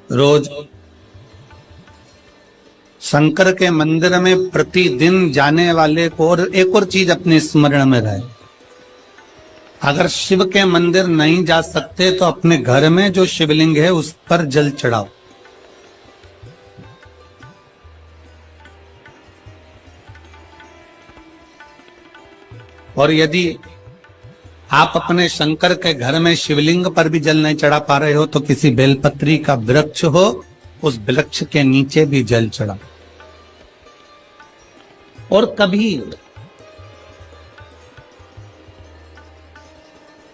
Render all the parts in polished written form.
रोज शंकर के मंदिर में प्रतिदिन जाने वाले को और एक और चीज अपने स्मरण में रहे, अगर शिव के मंदिर नहीं जा सकते तो अपने घर में जो शिवलिंग है उस पर जल चढ़ाओ। और यदि आप अपने शंकर के घर में शिवलिंग पर भी जल नहीं चढ़ा पा रहे हो तो किसी बेलपत्री का वृक्ष हो, उस वृक्ष के नीचे भी जल चढ़ाओ। और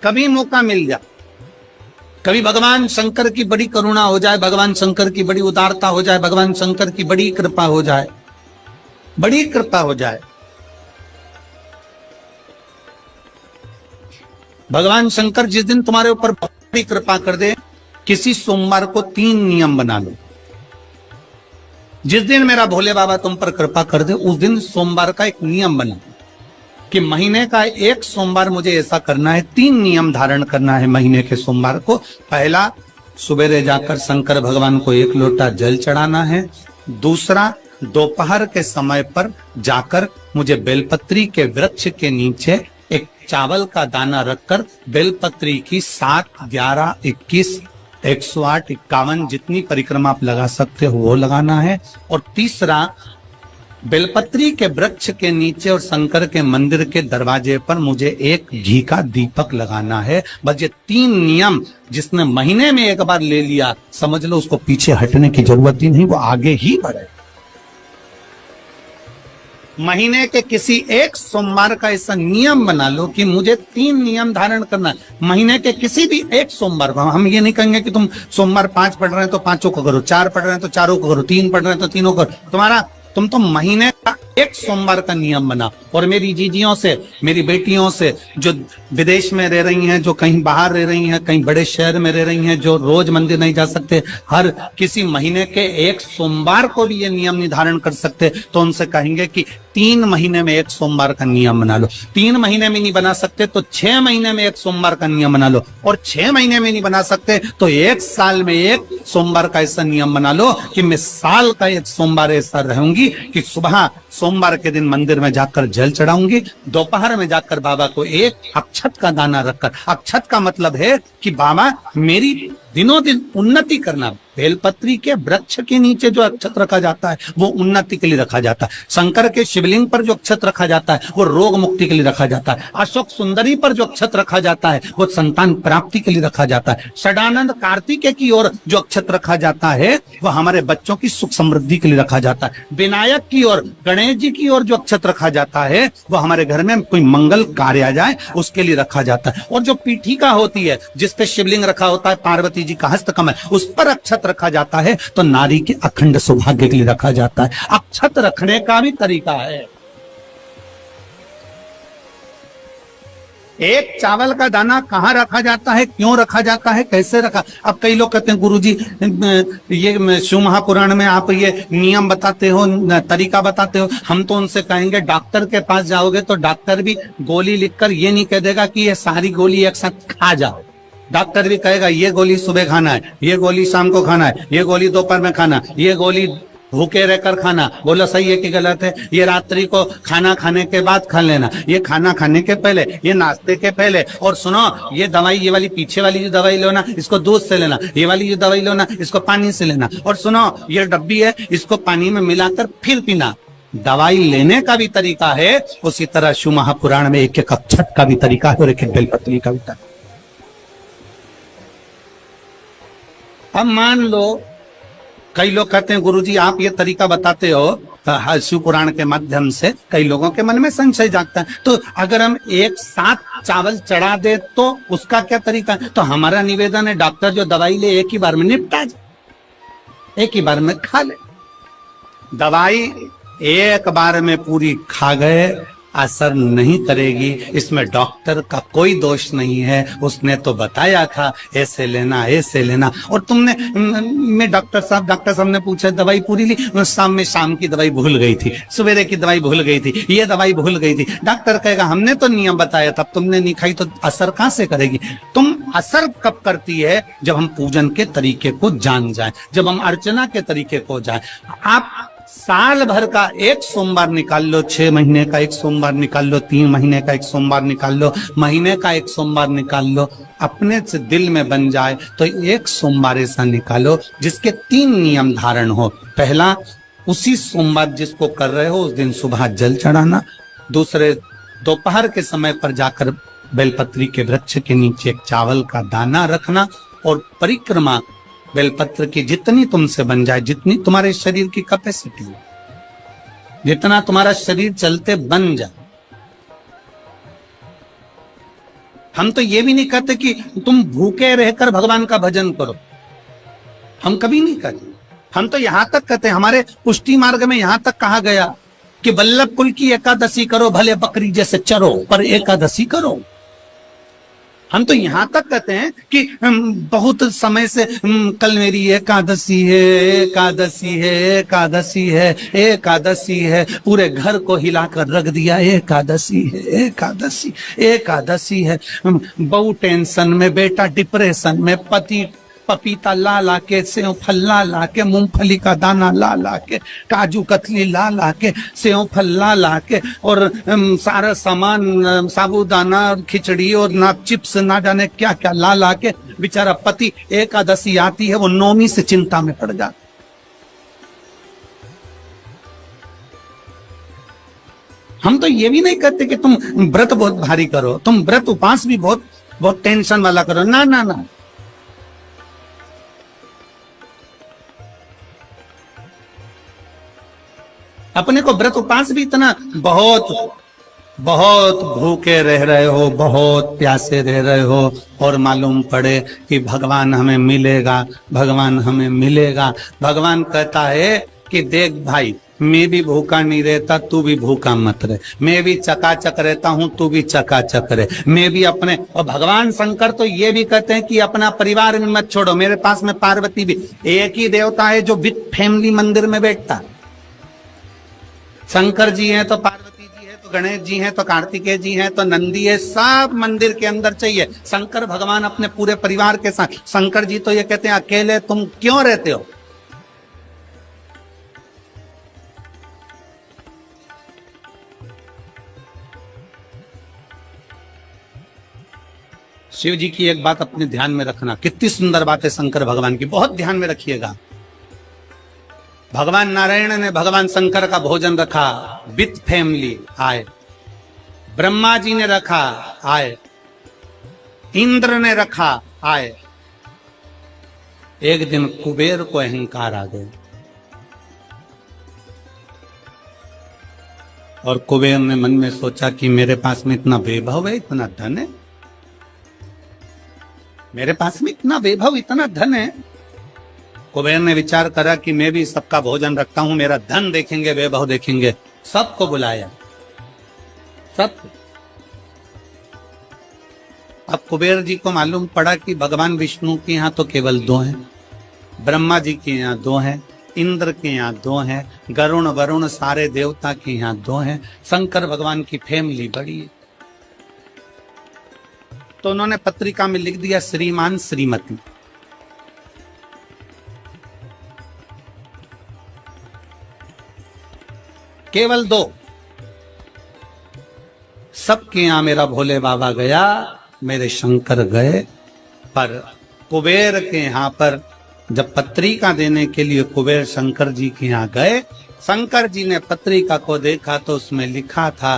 कभी मौका मिल जाए, कभी भगवान शंकर की बड़ी करुणा हो जाए, भगवान शंकर की बड़ी उदारता हो जाए, भगवान शंकर की बड़ी कृपा हो जाए, बड़ी कृपा हो जाए, भगवान शंकर जिस दिन तुम्हारे ऊपर बड़ी कृपा कर दे, किसी सोमवार को 3 नियम बना लो। जिस दिन मेरा भोले बाबा तुम पर कृपा कर दे उस दिन सोमवार का एक नियम बना कि महीने का एक सोमवार मुझे ऐसा करना है, 3 नियम धारण करना है महीने के सोमवार को। पहला, सुबेरे जाकर शंकर भगवान को 1 लोटा जल चढ़ाना है। दूसरा, दोपहर के समय पर जाकर मुझे बेलपत्री के वृक्ष के नीचे एक चावल का दाना रखकर बेलपत्री की 7, 11, 21, 108, 51 जितनी परिक्रमा आप लगा सकते हो वो लगाना है। और तीसरा, बेलपत्री के वृक्ष के नीचे और शंकर के मंदिर के दरवाजे पर मुझे एक घी का दीपक लगाना है। बस ये 3 नियम जिसने महीने में एक बार ले लिया, समझ लो उसको पीछे हटने की जरूरत ही नहीं, वो आगे ही बढ़े। महीने के किसी एक सोमवार का ऐसा नियम बना लो कि मुझे 3 नियम धारण करना है। महीने के किसी भी एक सोमवार को, हम ये नहीं कहेंगे कि तुम सोमवार 5 पढ़ रहे हैं तो 5 को करो, 4 पढ़ रहे हैं तो 4 को करो, 3 पढ़ रहे हैं तो 3 को करो। तुम तो महीने का एक सोमवार का नियम बना। और मेरी जीजियों से, मेरी बेटियों से जो विदेश में रह रही हैं, जो कहीं बाहर रह रही हैं, कहीं बड़े शहर में रह रही हैं, जो रोज मंदिर नहीं जा सकते, हर किसी महीने के एक सोमवार को भी ये नियम निर्धारण कर सकते, तो उनसे कहेंगे कि 3 महीने में एक सोमवार का नियम बना लो। 3 महीने में नहीं बना सकते तो 6 महीने में एक सोमवार का नियम बना लो। और 6 महीने में नहीं बना सकते तो 1 साल में एक सोमवार का ऐसा नियम बना लो कि मैं साल का एक सोमवार ऐसा रहूंगी कि सुबह सोमवार के दिन मंदिर में जाकर जल चढ़ाऊंगी, दोपहर में जाकर बाबा को एक अक्षत का दाना रखकर, अक्षत का मतलब है कि बाबा मेरी दिनों दिन उन्नति करना। बेलपत्री के वृक्ष के नीचे जो अक्षत रखा जाता है वो उन्नति के लिए रखा जाता है। शंकर के शिवलिंग पर जो अक्षत रखा जाता है वो रोग मुक्ति के लिए रखा जाता है। अशोक सुंदरी पर जो अक्षत रखा जाता है वो संतान प्राप्ति के लिए रखा जाता है। षडानंद कार्तिकेय की ओर जो अक्षत रखा जाता है वो हमारे बच्चों की सुख समृद्धि के लिए रखा जाता है। विनायक की ओर, गणेश जी की ओर जो अक्षत रखा जाता है वो हमारे घर में कोई मंगल कार्य आ जाए उसके लिए रखा जाता है। और जो पीठिका होती है जिसपे शिवलिंग रखा होता है, पार्वती जी का हस्तकमल, उस पर अक्षत रखा जाता है तो नारी के अखंड सौभाग्य के लिए रखा जाता है। अक्षत रखने का भी तरीका है। एक चावल का दाना कहाँ रखा जाता है, क्यों रखा जाता है, कैसे रखा। अब कई लोग कहते हैं गुरुजी ये शिव महापुराण में आप ये नियम बताते हो, तरीका बताते हो। हम तो उनसे कहेंगे डॉक्टर के पास जाओगे तो डॉक्टर भी गोली लिखकर ये नहीं कह देगा कि ये सारी गोली एक साथ खा जाओ। डॉक्टर भी कहेगा ये गोली सुबह खाना है, ये गोली शाम को खाना है, ये गोली दोपहर में खाना, ये गोली भूखे रहकर खाना। बोलो सही है कि गलत है? ये रात्रि को खाना खाने के बाद खा लेना, ये खाना खाने के पहले, ये नाश्ते के पहले। और सुनो, ये दवाई, ये वाली पीछे वाली जो दवाई लो ना, इसको दूध से लेना, ये वाली जो दवाई लो ना, इसको पानी से लेना। और सुनो, ये डब्बी है, इसको पानी में मिलाकर फिर पीना। दवाई लेने का भी तरीका है, उसी तरह शिव महापुराण में एक एक अक्षत का भी तरीका है और एक एक बेलपत्री का भी तरीका। अब मान लो कई लोग कहते हैं गुरुजी आप ये तरीका बताते हो शिव पुराण के माध्यम से, कई लोगों के मन में संशय जागता है, तो अगर हम एक साथ चावल चढ़ा दे तो उसका क्या तरीका है? तो हमारा निवेदन है डॉक्टर जो दवाई ले एक ही बार में निपटा जाए, एक ही बार में खा ले। दवाई एक बार में पूरी खा गए असर नहीं करेगी। इसमें डॉक्टर का कोई दोष नहीं है, उसने तो बताया था ऐसे लेना ऐसे लेना। और तुमने मैं डॉक्टर साहब ने पूछा दवाई पूरी ली, शाम की दवाई भूल गई थी, सवेरे की दवाई भूल गई थी, ये दवाई भूल गई थी। डॉक्टर कहेगा हमने तो नियम बताया, तब तुमने नहीं खाई तो असर कहां से करेगी। तुम असर कब करती है, जब हम पूजन के तरीके को जान जाए, जब हम अर्चना के तरीके को जाए। आप साल भर का एक सोमवार निकाल लो, 6 महीने का एक सोमवार निकाल लो, 3 महीने का एक सोमवार निकाल लो, महीने का एक सोमवार निकाल लो, अपने से दिल में बन जाए तो एक सोमवार ऐसा निकालो जिसके 3 नियम धारण हो। पहला, उसी सोमवार जिसको कर रहे हो उस दिन सुबह जल चढ़ाना। दूसरे, दोपहर के समय पर जाकर बेलपत्री के वृक्ष के नीचे एक चावल का दाना रखना। और परिक्रमा बेलपत्र की जितनी तुमसे बन जाए, जितनी तुम्हारे शरीर की कैपेसिटी है, जितना तुम्हारा शरीर चलते बन जाए। हम तो ये भी नहीं कहते कि तुम भूखे रहकर भगवान का भजन करो, हम कभी नहीं कहते। हम तो यहां तक कहते हैं, हमारे पुष्टि मार्ग में यहां तक कहा गया कि वल्लभ कुल की एकादशी करो, भले बकरी जैसे चरो पर एकादशी करो। हम तो यहां तक कहते हैं कि बहुत समय से कल मेरी एकादशी है, एकादशी है, एकादशी है, एकादशी है, पूरे घर को हिलाकर रख दिया, एकादशी है, एकादशी, एकादशी है। बहू टेंशन में, बेटा डिप्रेशन में, पति पपीता ला ला के, सेव फल ला ला के, मूंगफली का दाना ला ला के, काजू कतली ला ला के, सेव फल ला ला के, और सारा सामान, साबूदाना, खिचड़ी और ना चिप्स, ना जाने क्या क्या ला ला के, बेचारा पति एकादशी आती है वो नौमी से चिंता में पड़ जाता। हम तो ये भी नहीं कहते कि तुम व्रत बहुत भारी करो, तुम व्रत उपास भी बहुत बहुत टेंशन वाला करो, ना ना ना। अपने को व्रत उपास भी इतना बहुत बहुत भूखे रह रहे हो, बहुत प्यासे रह रहे हो, और मालूम पड़े कि भगवान हमें मिलेगा, भगवान हमें मिलेगा। भगवान कहता है कि देख भाई, मैं भी भूखा नहीं रहता, तू भी भूखा मत रहे, मैं भी चकाचक रहता हूं, तू भी चकाचक रहे, मैं भी अपने। और भगवान शंकर तो ये भी कहते हैं कि अपना परिवार में मत छोड़ो। मेरे पास में पार्वती भी, एक ही देवता है जो विद फैमिली मंदिर में बैठता। शंकर जी हैं तो पार्वती जी है, तो गणेश जी हैं, तो कार्तिकेय जी हैं, तो नंदी है, सब मंदिर के अंदर चाहिए। शंकर भगवान अपने पूरे परिवार के साथ। शंकर जी तो ये कहते हैं अकेले तुम क्यों रहते हो। शिव जी की एक बात अपने ध्यान में रखना, कितनी सुंदर बात है शंकर भगवान की, बहुत ध्यान में रखिएगा। भगवान नारायण ने भगवान शंकर का भोजन रखा, विथ फैमिली आए। ब्रह्मा जी ने रखा, आए। इंद्र ने रखा, आए। एक दिन कुबेर को अहंकार आ गया और कुबेर ने मन में सोचा कि मेरे पास में इतना वैभव है, इतना धन है, मेरे पास में इतना वैभव, इतना धन है। कुबेर ने विचार करा कि मैं भी सबका भोजन रखता हूं, मेरा धन देखेंगे, वैभव देखेंगे। सबको बुलाया, सब। अब कुबेर जी को मालूम पड़ा कि भगवान विष्णु के यहाँ तो केवल 2 हैं, ब्रह्मा जी के यहाँ 2 हैं, इंद्र के यहाँ 2 हैं, गरुण वरुण सारे देवता के यहाँ 2 हैं, शंकर भगवान की फैमिली बड़ी है। तो उन्होंने पत्रिका में लिख दिया, श्रीमान श्रीमती। केवल 2। सबके यहां मेरा भोले बाबा गया, मेरे शंकर गए, पर कुबेर के यहां पर जब पत्रिका देने के लिए कुबेर शंकर जी के यहां गए, शंकर जी ने पत्रिका को देखा तो उसमें लिखा था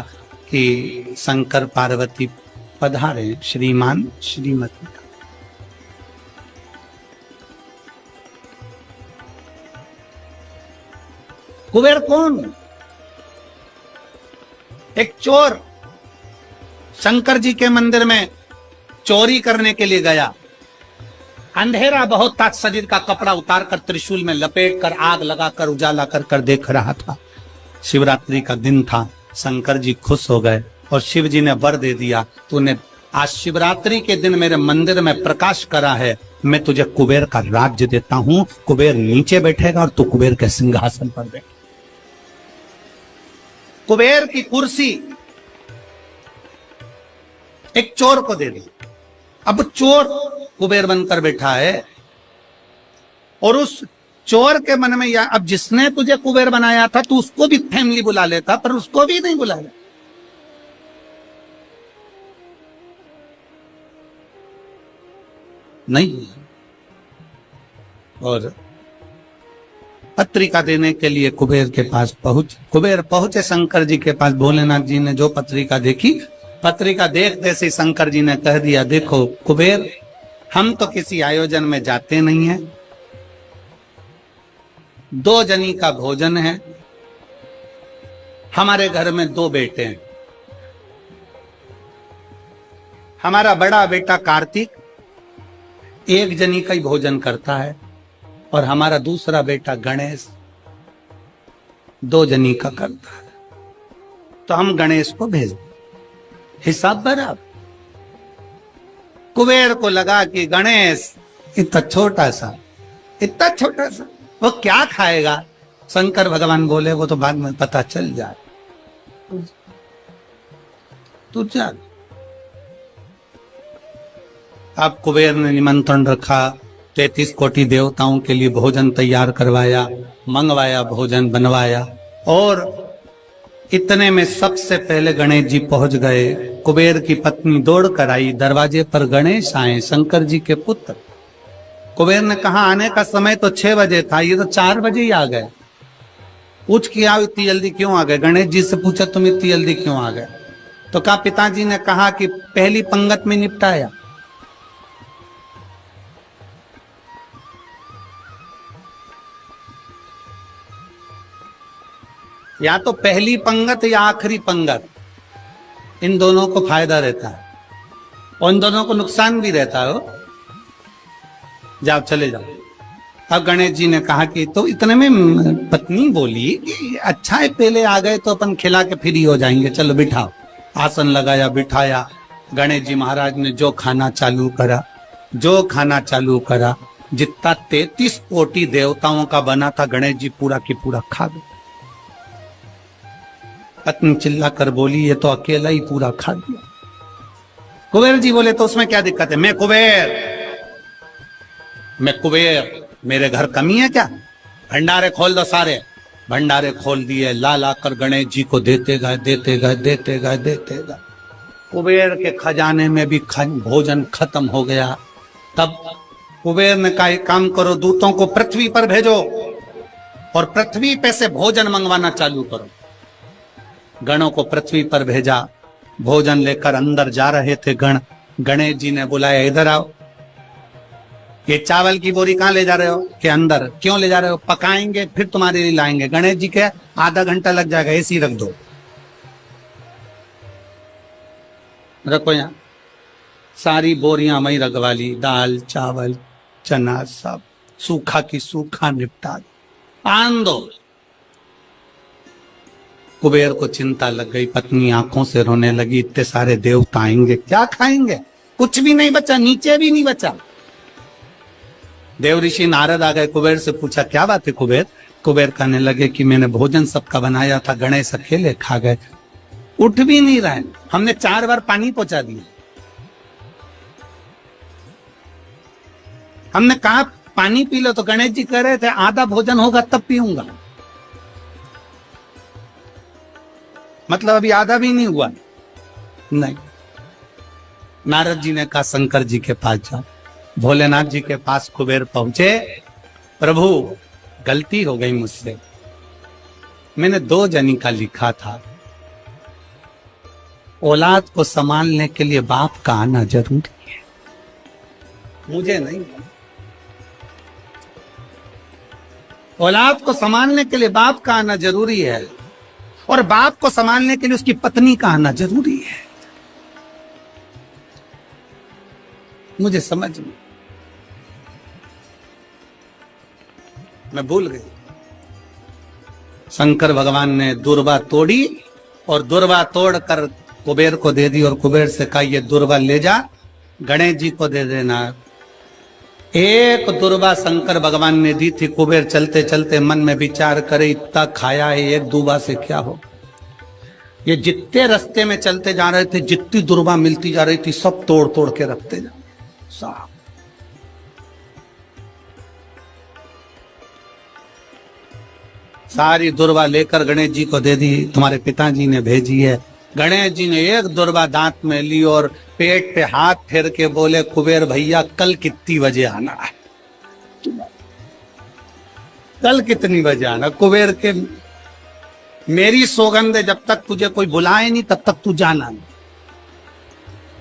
कि शंकर पार्वती पधारे, श्रीमान श्रीमती। कुबेर कौन? एक चोर शंकर जी के मंदिर में चोरी करने के लिए गया। अंधेरा बहुत था, शरीर का कपड़ा उतारकर त्रिशूल में लपेट कर आग लगाकर उजाला कर देख रहा था। शिवरात्रि का दिन था, शंकर जी खुश हो गए और शिव जी ने वर दे दिया, तूने आज शिवरात्रि के दिन मेरे मंदिर में प्रकाश करा है, मैं तुझे कुबेर का राज्य देता हूं। कुबेर नीचे बैठेगा और तू कुबेर के सिंहासन पर बैठ। कुबेर की कुर्सी एक चोर को दे दी। अब चोर कुबेर बनकर बैठा है और उस चोर के मन में, या अब जिसने तुझे कुबेर बनाया था तू उसको भी फैमिली बुला लेता, पर उसको भी नहीं बुलाया। नहीं। और पत्रिका देने के लिए कुबेर के पास कुबेर पहुंचे शंकर जी के पास। भोलेनाथ जी ने जो पत्रिका देखी, पत्रिका देखते से शंकर जी ने कह दिया, देखो कुबेर, हम तो किसी आयोजन में जाते नहीं हैं, 2 जनी का भोजन है, हमारे घर में 2 बेटे हैं, हमारा बड़ा बेटा कार्तिक 1 जनी का ही भोजन करता है और हमारा दूसरा बेटा गणेश 2 जनी का करता है, तो हम गणेश को भेज दें, हिसाब बराबर। कुबेर को लगा कि गणेश इतना छोटा सा वो क्या खाएगा। शंकर भगवान बोले, वो तो बाद में पता चल जाए, तू चल। अब कुबेर ने निमंत्रण रखा, 33 कोटि देवताओं के लिए भोजन तैयार करवाया, मंगवाया, भोजन बनवाया। और इतने में सबसे पहले गणेश जी पहुंच गए। कुबेर की पत्नी दौड़ कर आई, दरवाजे पर गणेश आए, शंकर जी के पुत्र। कुबेर ने कहा, आने का समय तो 6 बजे था, ये तो 4 बजे ही आ गए। पूछ के आओ इतनी जल्दी क्यों आ गए। गणेश जी से पूछा, तुम इतनी जल्दी क्यों आ गए। तो कहा, पिताजी ने कहा कि पहली पंगत में निपटाया। या तो पहली पंगत या आखिरी पंगत, इन दोनों को फायदा रहता है और इन दोनों को नुकसान भी रहता है। जाओ, चले जाओ। अब गणेश जी ने कहा कि, तो इतने में पत्नी बोली कि अच्छा है पहले आ गए तो अपन खिला के फ्री हो जाएंगे, चलो बिठाओ। आसन लगाया, बिठाया। गणेश जी महाराज ने जो खाना चालू करा, जितना 33 कोटि देवताओं का बना था, गणेश जी पूरा की पूरा खा गए। पत्नी चिल्ला कर बोली, ये तो अकेला ही पूरा खा दिया। कुबेर जी बोले, तो उसमें क्या दिक्कत है, मैं कुबेर, मेरे घर कमी है क्या। भंडारे खोल दो सारे। भंडारे खोल दिए, ला कर गणेश जी को देते गए। कुबेर के खजाने में भी भोजन खत्म हो गया। तब कुबेर ने कहा, एक काम करो, दूतों को पृथ्वी पर भेजो और पृथ्वी पे से भोजन मंगवाना चालू करो। गणों को पृथ्वी पर भेजा। भोजन लेकर अंदर जा रहे थे गण। गणेश जी ने बुलाया, इधर आओ। ये चावल की बोरी कहां ले जा रहे हो। कि अंदर। क्यों ले जा रहे हो। पकाएंगे फिर तुम्हारे लिए लाएंगे। गणेश जी के आधा घंटा लग जाएगा, ऐसी रख दो। रखो यहां। सारी बोरियां वहीं रखवा ली, दाल चावल चना सब सूखा की सूखा निपटा दो। कुबेर को चिंता लग गई, पत्नी आंखों से रोने लगी, इतने सारे देवता आएंगे, क्या खाएंगे। कुछ भी नहीं बचा, नीचे भी नहीं बचा। देव ऋषि नारद आ गए, कुबेर से पूछा, क्या बात है कुबेर। कुबेर कहने लगे कि मैंने भोजन सबका बनाया था, गणेश अकेले खा गए, उठ भी नहीं रहे। हमने 4 बार पानी पहुंचा दिया। हमने कहा पानी पी लो, तो गणेश जी कह रहे थे आधा भोजन होगा तब पीऊंगा। मतलब अभी आधा भी नहीं हुआ। नहीं। नारद जी ने कहा, शंकर जी के पास जाओ। भोलेनाथ जी के पास कुबेर पहुंचे। प्रभु, गलती हो गई मुझसे, मैंने 2 जनी का लिखा था। औलाद को संभालने के लिए बाप का आना जरूरी है, मुझे नहीं। औलाद को संभालने के लिए बाप का आना जरूरी है और बाप को संभालने के लिए उसकी पत्नी का आना जरूरी है। मुझे समझ में, मैं भूल गई। शंकर भगवान ने दुर्वा तोड़ी और दुर्वा तोड़ कर कुबेर को दे दी और कुबेर से कहा ये दुर्वा ले जा गणेश जी को दे देना। एक दुर्वा शंकर भगवान ने दी थी। कुबेर चलते चलते मन में विचार करे इतना खाया है, एक दुर्वा से क्या हो। ये जितने रास्ते में चलते जा रहे थे, जितनी दुर्वा मिलती जा रही थी, सब तोड़ तोड़ के रखते जा साहब। सारी दुर्वा लेकर गणेश जी को दे दी, तुम्हारे पिताजी ने भेजी है। गणेश जी ने एक दुर्वा दांत में ली और पेट पे हाथ फेर के बोले कुबेर भैया कल कितनी बजे आना है, कल कितनी बजे आना। कुबेर के मेरी सौगंध है जब तक तुझे कोई बुलाए नहीं तब तक तू जाना नहीं,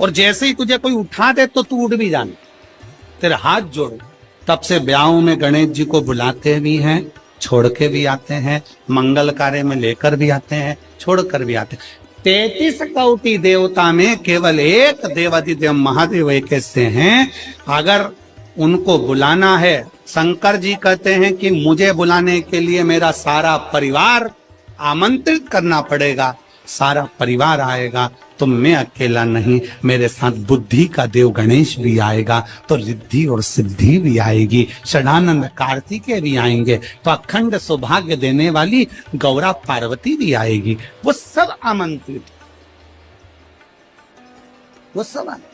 और जैसे ही तुझे कोई उठा दे तो तू उठ भी जाना, तेरे हाथ जोड़ो। तब से ब्याहों में गणेश जी को बुलाते भी हैं, छोड़ के भी आते हैं, मंगल कार्य में लेकर भी आते हैं, छोड़ कर भी आते हैं। 33 कोटि देवता में केवल एक देवादिदेव महादेव एक ऐसे हैं, अगर उनको बुलाना है, शंकर जी कहते हैं कि मुझे बुलाने के लिए मेरा सारा परिवार आमंत्रित करना पड़ेगा, सारा परिवार आएगा तो मैं अकेला नहीं, मेरे साथ बुद्धि का देव गणेश भी आएगा तो रिद्धि और सिद्धि भी आएगी, षडानंद कार्तिकेय भी आएंगे तो अखंड सौभाग्य देने वाली गौरा पार्वती भी आएगी। वो सब आमंत्रित, वो सब आएंगे।